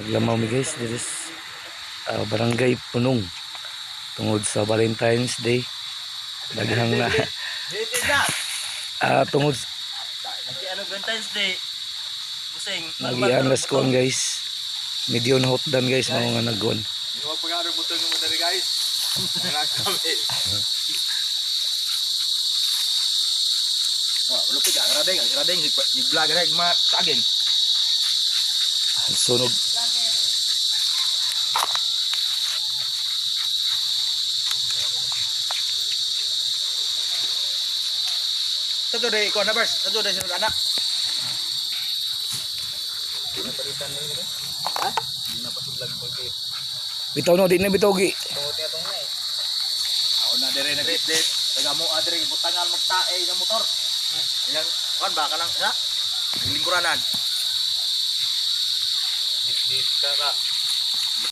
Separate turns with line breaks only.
Naglamaw mi guys dito sa Barangay Punong tungod sa Valentine's Day. Daghang na tungod
Ano Valentine's Day. Busing.
nagian las kon guys. Medyo na hotdan guys mga naggon.
Yung mga pag-aaral mo ito mo dari guys. Relax kami. Wah, lupit ya, radeng, i-vlog rek ma saging.
Sunog.
Satu dari ikaw na bers, satu dari sunod anak. Ha? Napasulag ko kay.
Bitaw no di na bitogi.
Tungod niya tong na eh. Ako na dire nag-date. Taga mo adre butangan magtae ng motor. Yang kan ba ka lang ha? Naglingkuranan. Dit ka ka.